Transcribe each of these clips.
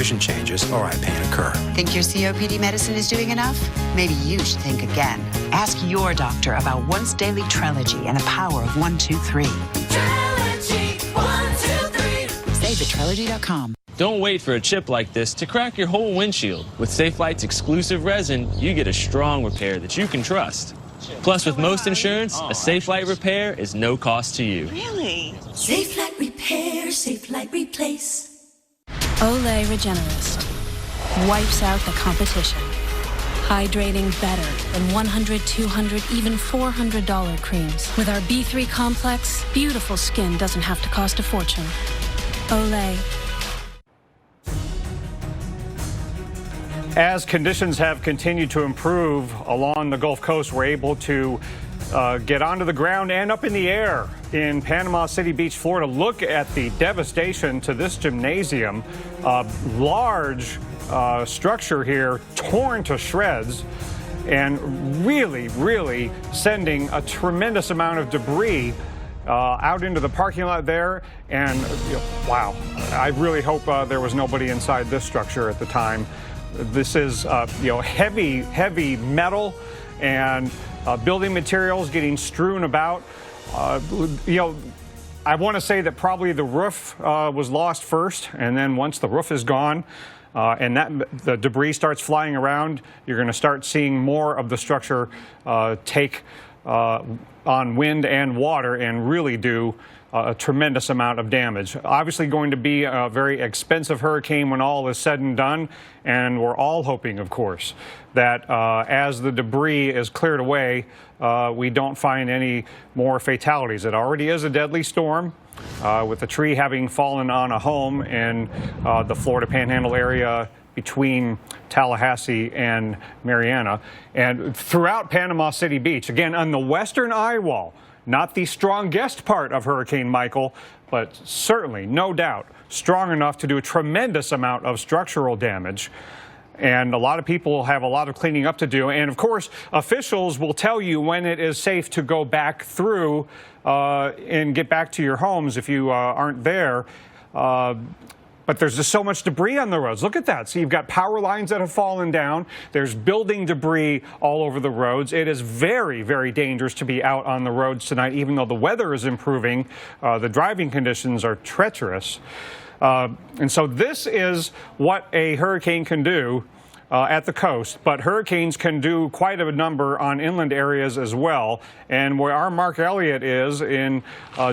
nutrition changes or eye pain occur. Think your COPD medicine is doing enough? Maybe you should think again. Ask your doctor about once daily Trelegy and the power of 123. Trelegy, 123. Save at Trelegy.com. Don't wait for a chip like this to crack your whole windshield. With Safelite's exclusive resin, you get a strong repair that you can trust. Plus, with most insurance, a Safelite repair is no cost to you. Really? Safelite Repair, Safelite Replace. Olay Regenerist wipes out the competition. Hydrating better than $100, $200, even $400 creams. With our B3 complex, beautiful skin doesn't have to cost a fortune. Olay. As conditions have continued to improve along the Gulf Coast, we're able to get onto the ground and up in the air in Panama City Beach, Florida. Look at the devastation to this gymnasium. Large structure here torn to shreds and really sending a tremendous amount of debris out into the parking lot there. And wow, I really hope there was nobody inside this structure at the time. This is heavy metal and building materials getting strewn about. I want to say that probably the roof was lost first, and then once the roof is gone and the debris starts flying around, you're going to start seeing more of the structure take on wind and water and really do a tremendous amount of damage. Obviously going to be a very expensive hurricane when all is said and done, and we're all hoping, of course, that as the debris is cleared away, we don't find any more fatalities. It already is a deadly storm, with a tree having fallen on a home in the Florida Panhandle area between Tallahassee and Mariana, and throughout Panama City Beach, again on the western eye wall. Not the strongest part of Hurricane Michael, but certainly, no doubt, strong enough to do a tremendous amount of structural damage. And a lot of people have a lot of cleaning up to do. And of course, officials will tell you when it is safe to go back through and get back to your homes if you aren't there. But there's just so much debris on the roads. Look at that. So you've got power lines that have fallen down. There's building debris all over the roads. It is very dangerous to be out on the roads tonight, even though the weather is improving. The driving conditions are treacherous. And so this is what a hurricane can do at the coast, but hurricanes can do quite a number on inland areas as well. And where our Mark Elliott is in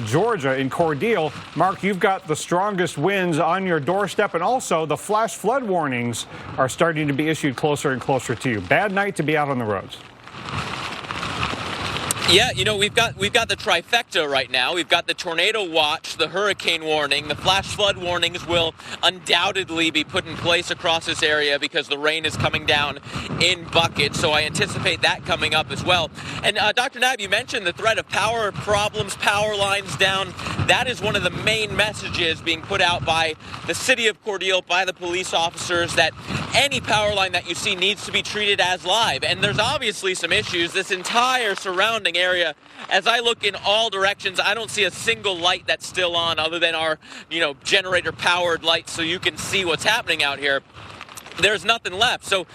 Georgia, in Cordele, Mark, you've got the strongest winds on your doorstep, and also the flash flood warnings are starting to be issued closer and closer to you. Bad night to be out on the roads. Yeah, we've got the trifecta right now. We've got the tornado watch, the hurricane warning. The flash flood warnings will undoubtedly be put in place across this area because the rain is coming down in buckets. So I anticipate that coming up as well. And Dr. Knapp, you mentioned the threat of power problems, power lines down. That is one of the main messages being put out by the city of Cordele, by the police officers, that any power line that you see needs to be treated as live. And there's obviously some issues. This entire surrounding area, as I look in all directions, I don't see a single light that's still on other than our, generator powered lights so you can see what's happening out here. There's nothing left. So,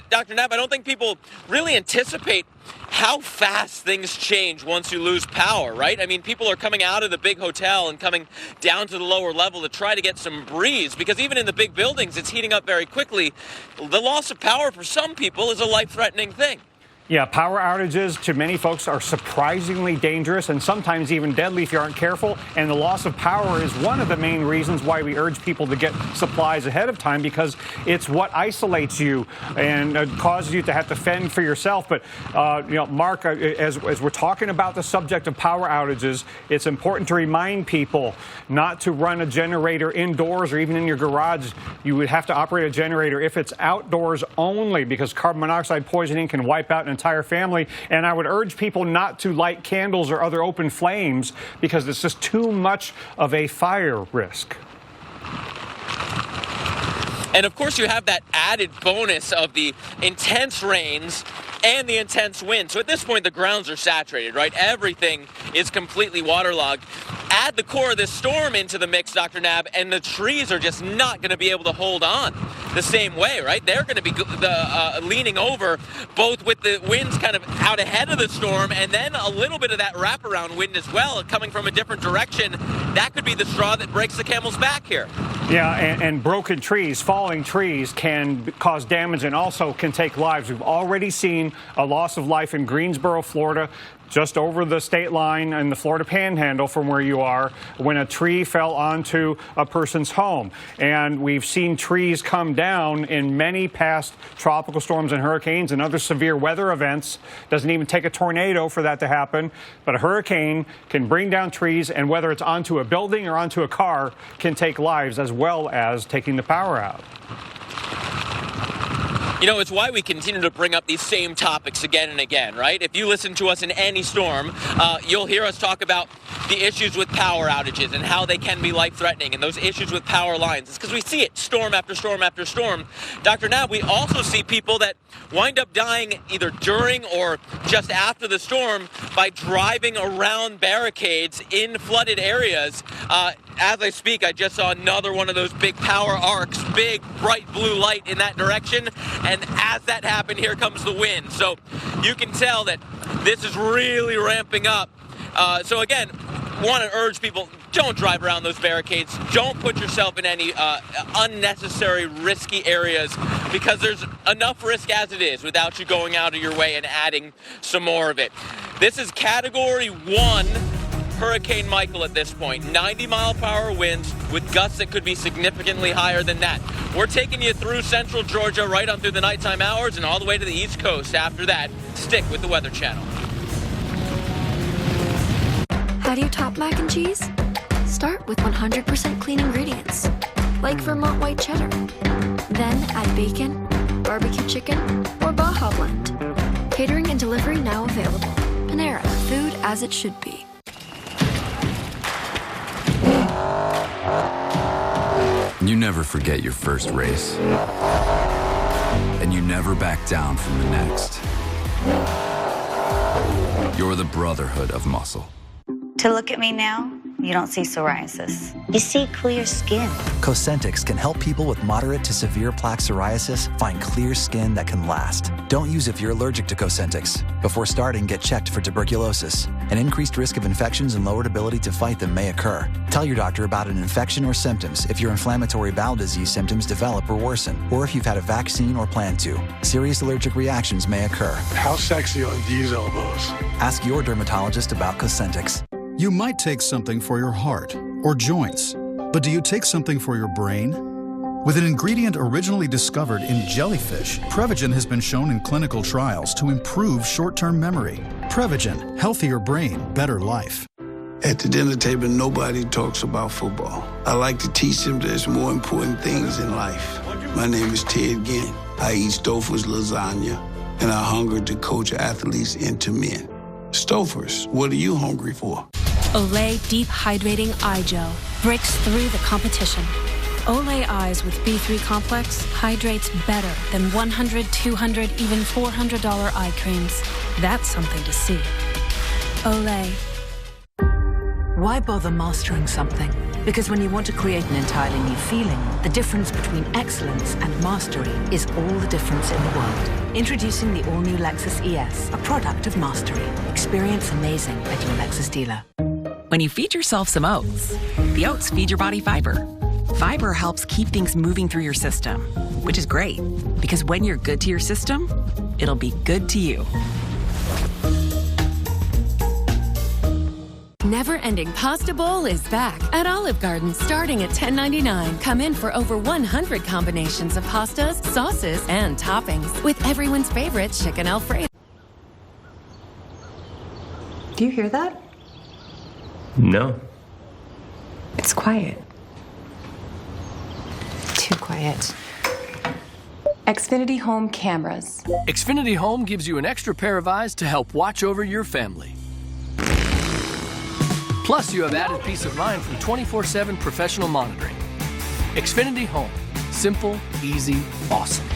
Dr. Knapp, I don't think people really anticipate how fast things change once you lose power, right? I mean, people are coming out of the big hotel and coming down to the lower level to try to get some breeze, because even in the big buildings, it's heating up very quickly. The loss of power for some people is a life-threatening thing. Yeah, power outages to many folks are surprisingly dangerous and sometimes even deadly if you aren't careful. And the loss of power is one of the main reasons why we urge people to get supplies ahead of time, because it's what isolates you and causes you to have to fend for yourself. But, Mark, as we're talking about the subject of power outages, it's important to remind people not to run a generator indoors or even in your garage. You would have to operate a generator if it's outdoors only, because carbon monoxide poisoning can wipe out an entire family. And I would urge people not to light candles or other open flames because it's just too much of a fire risk. And of course, you have that added bonus of the intense rains and the intense wind. So at this point, the grounds are saturated, right? Everything is completely waterlogged. Add the core of this storm into the mix, Dr. Nab, and the trees are just not going to be able to hold on the same way, right? They're going to be leaning over, both with the winds kind of out ahead of the storm and then a little bit of that wraparound wind as well coming from a different direction. That could be the straw that breaks the camel's back here. Yeah, and broken trees, falling trees can cause damage and also can take lives. We've already seen a loss of life in Greensboro, Florida, just over the state line in the Florida Panhandle from where you are, when a tree fell onto a person's home. And we've seen trees come down in many past tropical storms and hurricanes and other severe weather events. Doesn't even take a tornado for that to happen, but a hurricane can bring down trees, and whether it's onto a building or onto a car, can take lives as well as taking the power out. You know, it's why we continue to bring up these same topics again and again, right? If you listen to us in any storm, you'll hear us talk about the issues with power outages and how they can be life-threatening, and those issues with power lines. It's because we see it storm after storm after storm. Dr. Nab, we also see people that wind up dying either during or just after the storm by driving around barricades in flooded areas. As I speak, I just saw another one of those big power arcs, big bright blue light in that direction. And as that happened, here comes the wind. So you can tell that this is really ramping up. So again, want to urge people, don't drive around those barricades. Don't put yourself in any unnecessary risky areas, because there's enough risk as it is without you going out of your way and adding some more of it. This is Category 1 Hurricane Michael at this point. 90-mile-per-hour winds with gusts that could be significantly higher than that. We're taking you through central Georgia right on through the nighttime hours and all the way to the East Coast. After that, stick with the Weather Channel. How do you top mac and cheese? Start with 100% clean ingredients, like Vermont white cheddar. Then add bacon, barbecue chicken, or Baja blend. Catering and delivery now available. Panera, food as it should be. You never forget your first race. And you never back down from the next. You're the brotherhood of muscle. To look at me now, you don't see psoriasis. You see clear skin. Cosentyx can help people with moderate to severe plaque psoriasis find clear skin that can last. Don't use if you're allergic to Cosentyx. Before starting, get checked for tuberculosis. An increased risk of infections and lowered ability to fight them may occur. Tell your doctor about an infection or symptoms if your inflammatory bowel disease symptoms develop or worsen, or if you've had a vaccine or plan to. Serious allergic reactions may occur. How sexy are these elbows? Ask your dermatologist about Cosentyx. You might take something for your heart or joints, but do you take something for your brain? With an ingredient originally discovered in jellyfish, Prevagen has been shown in clinical trials to improve short-term memory. Prevagen, healthier brain, better life. At the dinner table, nobody talks about football. I like to teach them there's more important things in life. My name is Ted Ginn. I eat Stouffer's lasagna, and I hunger to coach athletes into men. Stouffer's, what are you hungry for? Olay Deep Hydrating Eye Gel breaks through the competition. Olay Eyes with B3 Complex hydrates better than $100, $200, even $400 eye creams. That's something to see. Olay. Why bother mastering something? Because when you want to create an entirely new feeling, the difference between excellence and mastery is all the difference in the world. Introducing the all-new Lexus ES, a product of mastery. Experience amazing at your Lexus dealer. When you feed yourself some oats, the oats feed your body fiber. Fiber helps keep things moving through your system, which is great, because when you're good to your system, it'll be good to you. Never-ending Pasta Bowl is back at Olive Garden, starting at $10.99. Come in for over 100 combinations of pastas, sauces, and toppings, with everyone's favorite chicken Alfredo. Do you hear that? No. It's quiet. Too quiet. Xfinity Home cameras. Xfinity Home gives you an extra pair of eyes to help watch over your family. Plus, you have added peace of mind from 24/7 professional monitoring. Xfinity Home. Simple, easy, awesome.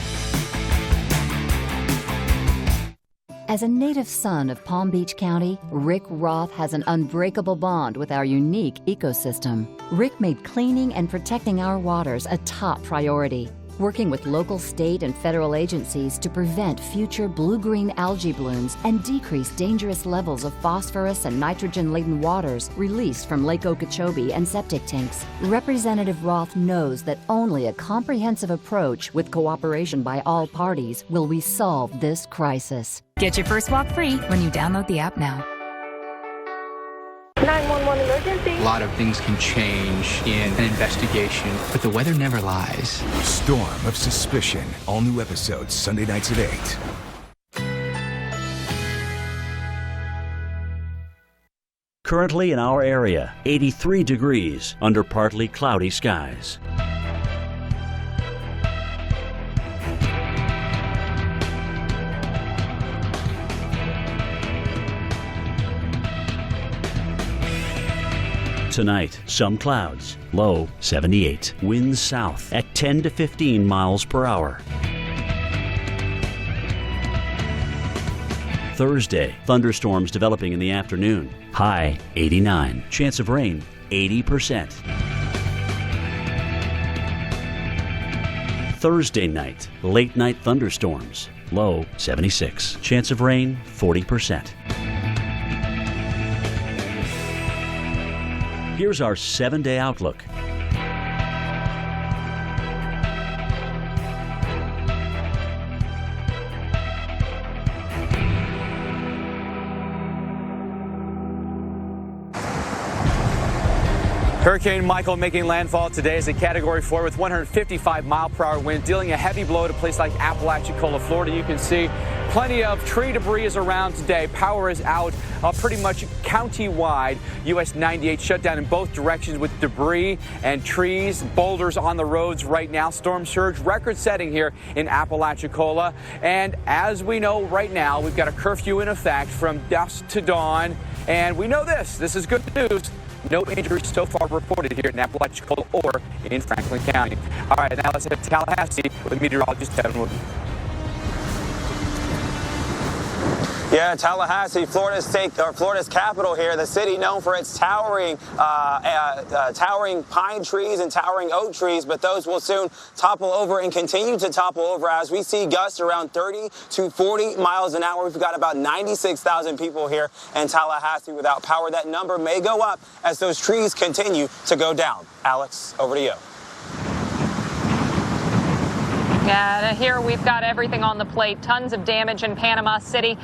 As a native son of Palm Beach County, Rick Roth has an unbreakable bond with our unique ecosystem. Rick made cleaning and protecting our waters a top priority, working with local, state, and federal agencies to prevent future blue-green algae blooms and decrease dangerous levels of phosphorus and nitrogen-laden waters released from Lake Okeechobee and septic tanks. Representative Roth knows that only a comprehensive approach with cooperation by all parties will resolve this crisis. Get your first walk free when you download the app now. 911 emergency. A lot of things can change in an investigation, but the weather never lies. Storm of Suspicion. All new episodes Sunday nights at 8. Currently in our area, 83 degrees under partly cloudy skies. Tonight, some clouds, low 78. Winds south at 10 to 15 miles per hour. Thursday, thunderstorms developing in the afternoon. High 89. Chance of rain 80%. Thursday night, late night thunderstorms. Low 76. Chance of rain 40%. Here's our 7-day outlook. Hurricane Michael making landfall today as a Category 4 with 155-mile-per-hour wind, dealing a heavy blow to a place like Apalachicola, Florida. You can see plenty of tree debris is around today. Power is out pretty much county-wide. US 98 shut down in both directions with debris and trees, boulders on the roads right now. Storm surge record-setting here in Apalachicola. And as we know right now, we've got a curfew in effect from dusk to dawn. And we know this is good news. No injuries so far reported here in Apalachicola or in Franklin County. All right, now let's head to Tallahassee with meteorologist Kevin Wood. Yeah, Tallahassee, Florida's capital here, the city known for its towering pine trees and towering oak trees, but those will soon topple over and continue to topple over as we see gusts around 30 to 40 miles an hour. We've got about 96,000 people here in Tallahassee without power. That number may go up as those trees continue to go down. Alex, over to you. Yeah, here we've got everything on the plate. Tons of damage in Panama City.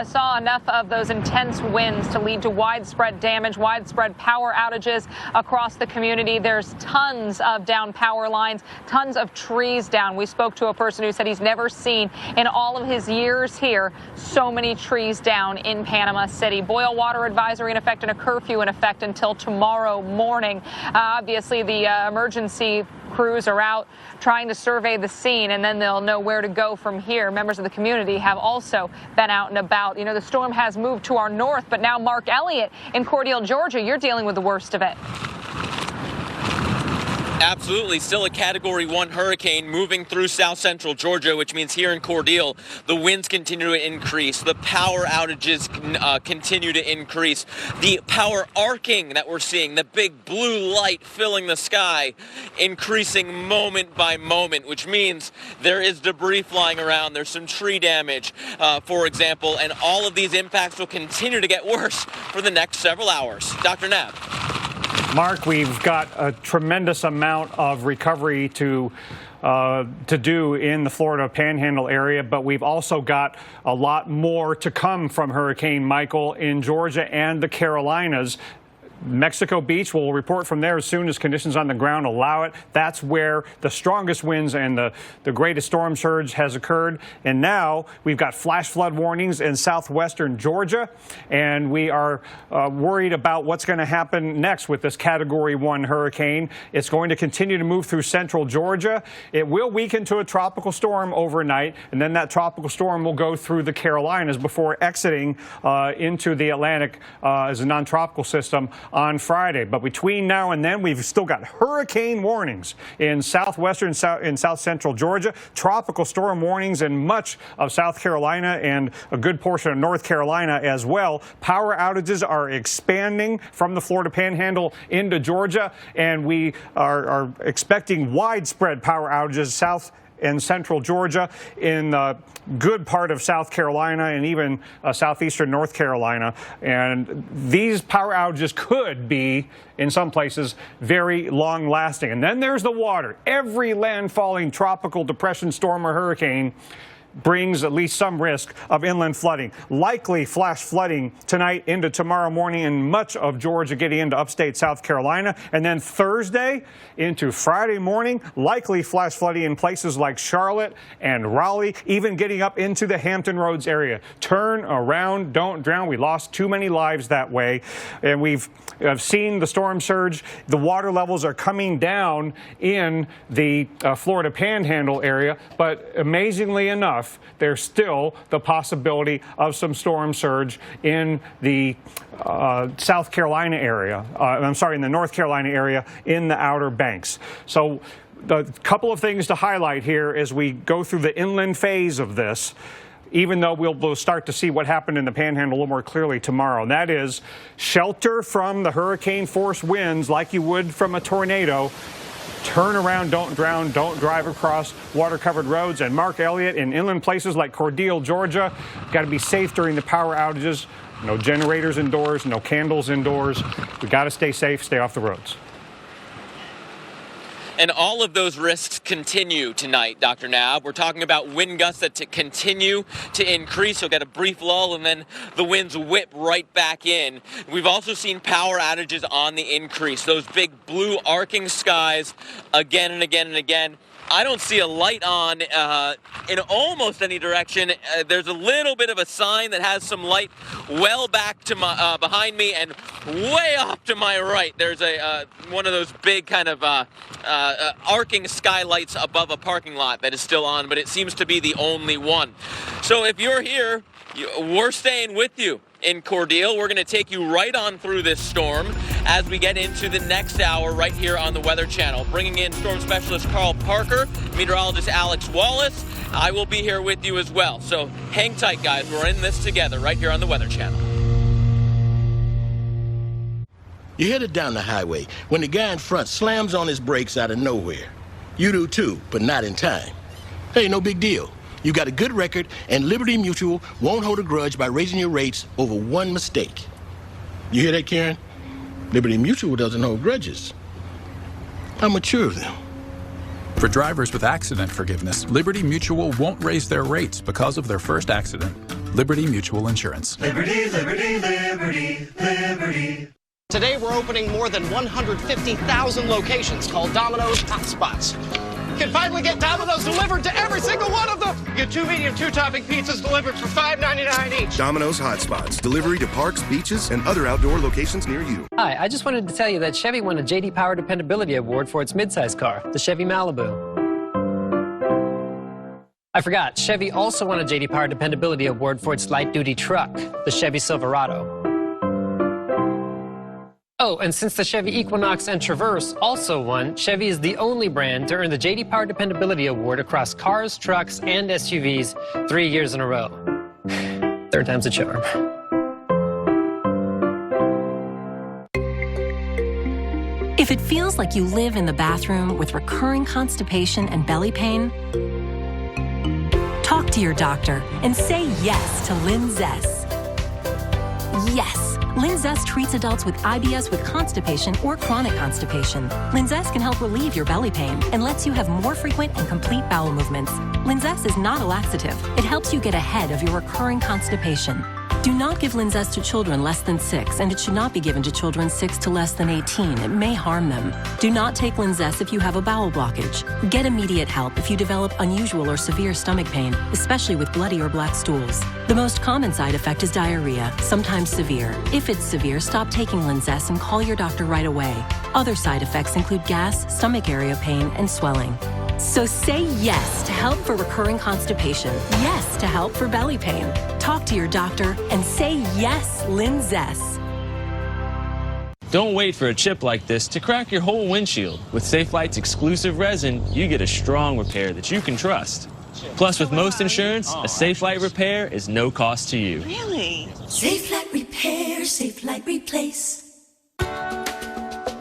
Saw enough of those intense winds to lead to widespread damage, widespread power outages across the community. There's tons of down power lines, tons of trees down. We spoke to a person who said he's never seen in all of his years here so many trees down in Panama City. Boil water advisory in effect and a curfew in effect until tomorrow morning. Obviously, the emergency crews are out trying to survey the scene, and then they'll know where to go from here. Members of the community have also been out and about. You know, the storm has moved to our north, but now Mark Elliott in Cordele, Georgia, you're dealing with the worst of it. Absolutely. Still a Category 1 hurricane moving through south central Georgia, which means here in Cordele, the winds continue to increase. The power outages continue to increase. The power arcing that we're seeing, the big blue light filling the sky, increasing moment by moment, which means there is debris flying around. There's some tree damage, for example, and all of these impacts will continue to get worse for the next several hours. Dr. Knapp. Mark, we've got a tremendous amount of recovery to do in the Florida Panhandle area, but we've also got a lot more to come from Hurricane Michael in Georgia and the Carolinas. Mexico Beach will report from there as soon as conditions on the ground allow it. That's where the strongest winds and the greatest storm surge has occurred. And now we've got flash flood warnings in southwestern Georgia, and we are worried about what's going to happen next with this Category 1 hurricane. It's going to continue to move through central Georgia. It will weaken to a tropical storm overnight, and then that tropical storm will go through the Carolinas before exiting into the Atlantic as a non-tropical system on Friday. But between now and then, we've still got hurricane warnings in southwestern and south central Georgia, tropical storm warnings in much of South Carolina and a good portion of North Carolina as well. Power outages are expanding from the Florida Panhandle into Georgia, and we are expecting widespread power outages south and central Georgia, in a good part of South Carolina, and even southeastern North Carolina. And these power outages could be, in some places, very long lasting. And then there's the water. Every landfalling tropical depression, storm, or hurricane brings at least some risk of inland flooding. Likely flash flooding tonight into tomorrow morning in much of Georgia, getting into upstate South Carolina. And then Thursday into Friday morning, likely flash flooding in places like Charlotte and Raleigh, even getting up into the Hampton Roads area. Turn around, don't drown. We lost too many lives that way. And we've seen the storm surge. The water levels are coming down in the Florida Panhandle area, but amazingly enough, there's still the possibility of some storm surge in the South Carolina area. In the North Carolina area in the Outer Banks. So a couple of things to highlight here as we go through the inland phase of this, even though we'll start to see what happened in the Panhandle a little more clearly tomorrow. And that is shelter from the hurricane force winds like you would from a tornado. Turn around, don't drown, don't drive across water-covered roads. And Mark Elliott, in inland places like Cordele, Georgia, got to be safe during the power outages. No generators indoors, no candles indoors. We got to stay safe, stay off the roads. And all of those risks continue tonight, Dr. Knabb. We're talking about wind gusts that continue to increase. You'll get a brief lull, and then the winds whip right back in. We've also seen power outages on the increase. Those big blue arcing skies again and again and again. I don't see a light on in almost any direction. There's a little bit of a sign that has some light well back to my behind me, and way off to my right. There's a one of those big kind of arcing skylights above a parking lot that is still on, but it seems to be the only one. So if you're here, we're staying with you in Cordele. We're going to take you right on through this storm as we get into the next hour right here on the Weather Channel. Bringing in storm specialist Carl Parker, meteorologist Alex Wallace. I will be here with you as well. So hang tight, guys. We're in this together right here on the Weather Channel. You're headed down the highway when the guy in front slams on his brakes out of nowhere. You do too, but not in time. Hey, no big deal. You got a good record, and Liberty Mutual won't hold a grudge by raising your rates over one mistake. You hear that, Karen? Liberty Mutual doesn't hold grudges. How mature of them. For drivers with accident forgiveness, Liberty Mutual won't raise their rates because of their first accident. Liberty Mutual Insurance. Liberty, liberty, liberty, liberty. Today we're opening more than 150,000 locations called Domino's Hotspots. You can finally get Domino's delivered to every single one of them. Get 2 medium, 2-topping pizzas delivered for $5.99 each. Domino's Hotspots. Delivery to parks, beaches, and other outdoor locations near you. Hi, I just wanted to tell you that Chevy won a J.D. Power Dependability Award for its midsize car, the Chevy Malibu. I forgot, Chevy also won a J.D. Power Dependability Award for its light-duty truck, the Chevy Silverado. Oh, and since the Chevy Equinox and Traverse also won, Chevy is the only brand to earn the J.D. Power Dependability Award across cars, trucks, and SUVs 3 years in a row. Third time's a charm. If it feels like you live in the bathroom with recurring constipation and belly pain, talk to your doctor and say yes to Linzess. Yes. Linzess treats adults with IBS with constipation or chronic constipation. Linzess can help relieve your belly pain and lets you have more frequent and complete bowel movements. Linzess is not a laxative. It helps you get ahead of your recurring constipation. Do not give Linzess to children less than 6, and it should not be given to children 6 to less than 18. It may harm them. Do not take Linzess if you have a bowel blockage. Get immediate help if you develop unusual or severe stomach pain, especially with bloody or black stools. The most common side effect is diarrhea, sometimes severe. If it's severe, stop taking Linzess and call your doctor right away. Other side effects include gas, stomach area pain, and swelling. So say yes to help for recurring constipation, yes to help for belly pain. Talk to your doctor and say yes, Linzess. Don't wait for a chip like this to crack your whole windshield. With Safelite's exclusive resin, you get a strong repair that you can trust. Plus, with most insurance, a Safelite repair is no cost to you. Really? Safelite repair, Safelite replace.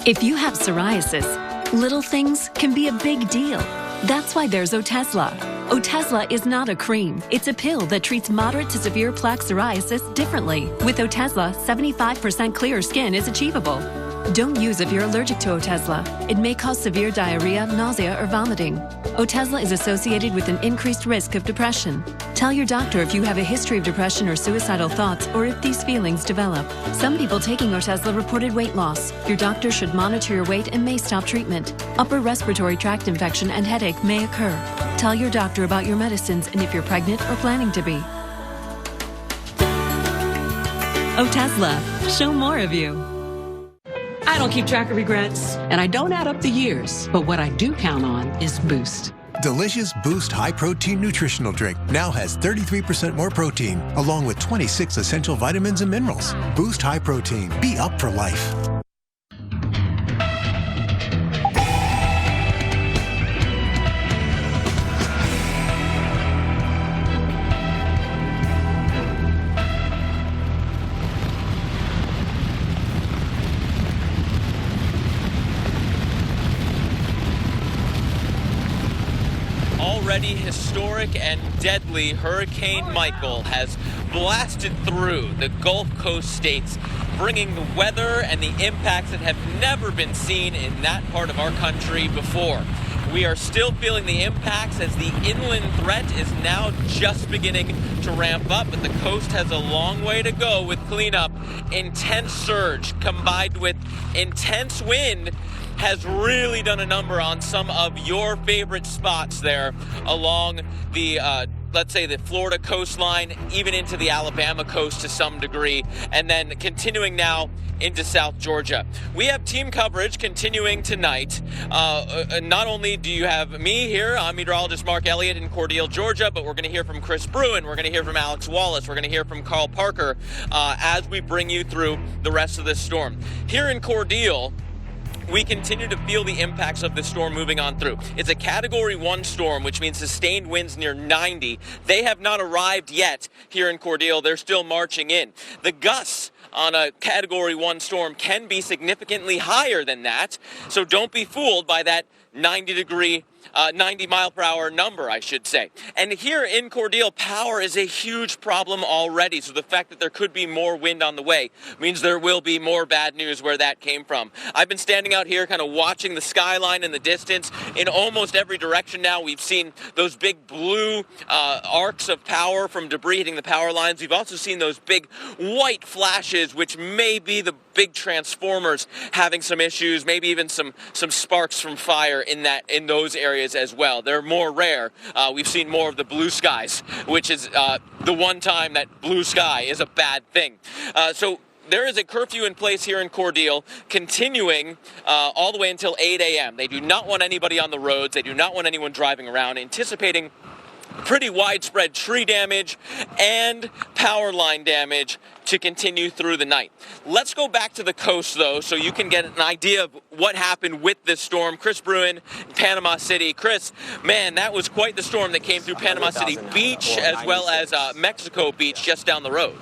If you have psoriasis, little things can be a big deal. That's why there's Otezla. Otezla is not a cream. It's a pill that treats moderate to severe plaque psoriasis differently. With Otezla, 75% clear skin is achievable. Don't use if you're allergic to Otezla. It may cause severe diarrhea, nausea, or vomiting. Otezla is associated with an increased risk of depression. Tell your doctor if you have a history of depression or suicidal thoughts, or if these feelings develop. Some people taking Otezla reported weight loss. Your doctor should monitor your weight and may stop treatment. Upper respiratory tract infection and headache may occur. Tell your doctor about your medicines and if you're pregnant or planning to be. Otezla, show more of you. I don't keep track of regrets, and I don't add up the years. But what I do count on is Boost. Delicious Boost High Protein Nutritional Drink now has 33% more protein, along with 26 essential vitamins and minerals. Boost High Protein. Be up for life. Already historic and deadly Hurricane Michael has blasted through the Gulf Coast states, bringing the weather and the impacts that have never been seen in that part of our country before. We are still feeling the impacts as the inland threat is now just beginning to ramp up, but the coast has a long way to go with cleanup. Intense surge combined with intense wind has really done a number on some of your favorite spots there along the, let's say, the Florida coastline, even into the Alabama coast to some degree, and then continuing now into South Georgia. We have team coverage continuing tonight. Not only do you have me here, I'm meteorologist Mark Elliott in Cordele, Georgia, but we're going to hear from Chris Bruin, we're going to hear from Alex Wallace, we're going to hear from Carl Parker as we bring you through the rest of this storm. Here in Cordele, we continue to feel the impacts of the storm moving on through. It's a Category 1 storm, which means sustained winds near 90. They have not arrived yet here in Cordele. They're still marching in. The gusts on a Category 1 storm can be significantly higher than that, so don't be fooled by that 90 mile per hour number, I should say. And here in Cordele, power is a huge problem already. So the fact that there could be more wind on the way means there will be more bad news where that came from. I've been standing out here kind of watching the skyline in the distance. In almost every direction now, we've seen those big blue arcs of power from debris hitting the power lines. We've also seen those big white flashes, which may be the big transformers having some issues, maybe even some sparks from fire in those areas as well. They're more rare. We've seen more of the blue skies, which is the one time that blue sky is a bad thing. So there is a curfew in place here in Cordele, continuing all the way until 8 a.m. They do not want anybody on the roads. They do not want anyone driving around, anticipating pretty widespread tree damage and power line damage to continue through the night. Let's go back to the coast, though, so you can get an idea of what happened with this storm. Chris Bruin, Panama City. Chris, man, that was quite the storm that came through Panama City Beach as well as Mexico Beach just down the road.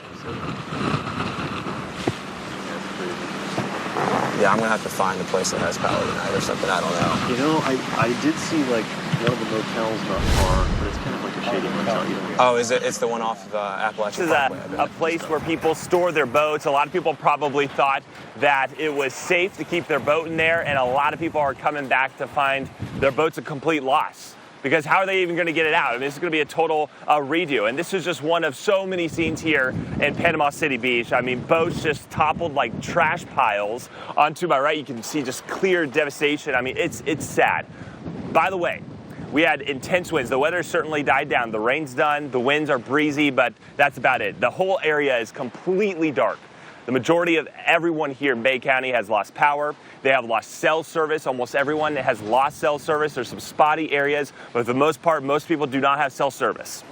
Yeah, I'm going to have to find a place that has power tonight or something. I don't know. You know, I did see, like, one of the motels not far, but it's kind of like a shady motel. Oh, is it? It's the one off of Appalachian Parkway. This is a place where people store their boats. A lot of people probably thought that it was safe to keep their boat in there, and a lot of people are coming back to find their boats a complete loss. Because how are they even going to get it out? I mean, this is going to be a total redo. And this is just one of so many scenes here in Panama City Beach. I mean, boats just toppled like trash piles. Onto my right, you can see just clear devastation. I mean, it's sad. By the way, we had intense winds. The weather certainly died down. The rain's done. The winds are breezy, but that's about it. The whole area is completely dark. The majority of everyone here in Bay County has lost power. They have lost cell service. Almost everyone has lost cell service. There's some spotty areas, but for the most part, most people do not have cell service.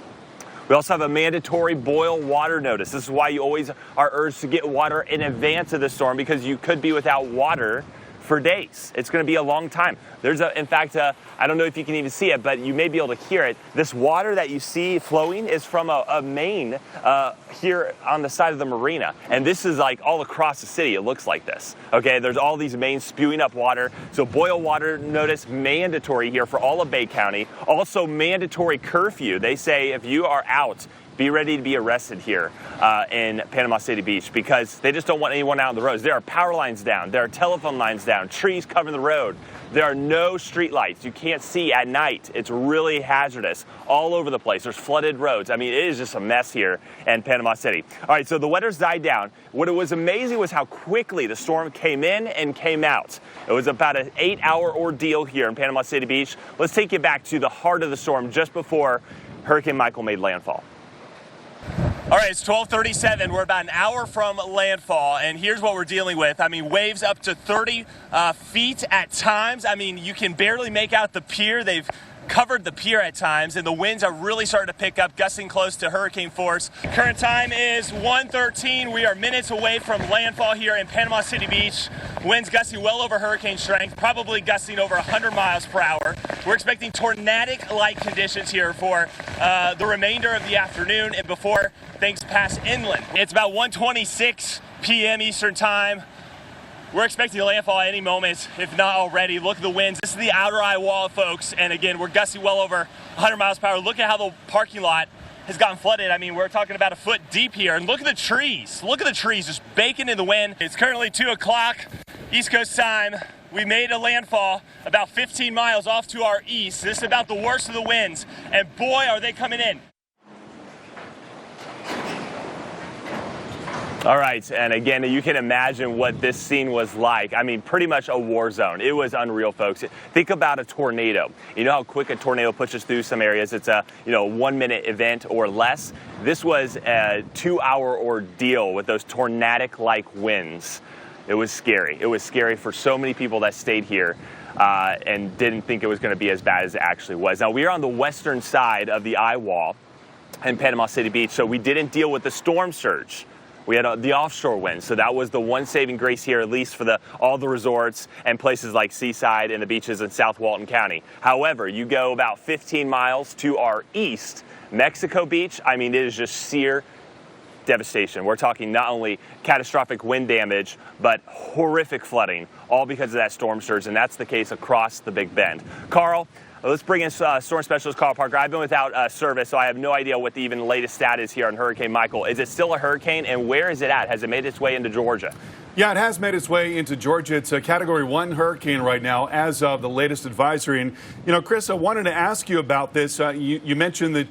We also have a mandatory boil water notice. This is why you always are urged to get water in advance of the storm, because you could be without water for days. It's going to be a long time. There's in fact, I don't know if you can even see it, but you may be able to hear it. This water that you see flowing is from a main here on the side of the marina. And this is like all across the city. It looks like this. Okay, there's all these mains spewing up water. So boil water notice mandatory here for all of Bay County. Also mandatory curfew. They say if you are out, be ready to be arrested here in Panama City Beach, because they just don't want anyone out on the roads. There are power lines down. There are telephone lines down. Trees covering the road. There are no street lights. You can't see at night. It's really hazardous all over the place. There's flooded roads. I mean, it is just a mess here in Panama City. All right, so the weather's died down. What was amazing was how quickly the storm came in and came out. It was about an 8-hour ordeal here in Panama City Beach. Let's take you back to the heart of the storm just before Hurricane Michael made landfall. All right, it's 12:37. We're about an hour from landfall, and here's what we're dealing with. I mean, waves up to 30 feet at times. I mean, you can barely make out the pier. They've covered the pier at times, and the winds are really starting to pick up, gusting close to hurricane force. Current time is 1:13. We are minutes away from landfall here in Panama City Beach. Winds gusting well over hurricane strength, probably gusting over 100 miles per hour. We're expecting tornadic-like conditions here for the remainder of the afternoon and before things pass inland. It's about 1:26 p.m. Eastern time. We're expecting a landfall at any moment, if not already. Look at the winds. This is the outer eye wall, folks. And again, we're gusting well over 100 miles per hour. Look at how the parking lot has gotten flooded. I mean, we're talking about a foot deep here. And look at the trees. Look at the trees just baking in the wind. It's currently 2 o'clock East Coast time. We made a landfall about 15 miles off to our east. This is about the worst of the winds. And boy, are they coming in. All right, and again, you can imagine what this scene was like. I mean, pretty much a war zone. It was unreal, folks. Think about a tornado. You know how quick a tornado pushes through some areas? It's a 1-minute event or less. This was a 2-hour ordeal with those tornadic-like winds. It was scary. It was scary for so many people that stayed here and didn't think it was going to be as bad as it actually was. Now, we are on the western side of the eye wall in Panama City Beach, so we didn't deal with the storm surge. We had the offshore wind, so that was the one saving grace here, at least for all the resorts and places like Seaside and the beaches in South Walton County. However, you go about 15 miles to our east, Mexico Beach, I mean, it is just sheer devastation. We're talking not only catastrophic wind damage, but horrific flooding, all because of that storm surge, and that's the case across the Big Bend. Carl, let's bring in storm specialist Carl Parker. I've been without service, so I have no idea what the even latest stat is here on Hurricane Michael. Is it still a hurricane, and where is it at? Has it made its way into Georgia? Yeah, it has made its way into Georgia. It's a Category 1 hurricane right now as of the latest advisory. And, Chris, I wanted to ask you about this. You mentioned the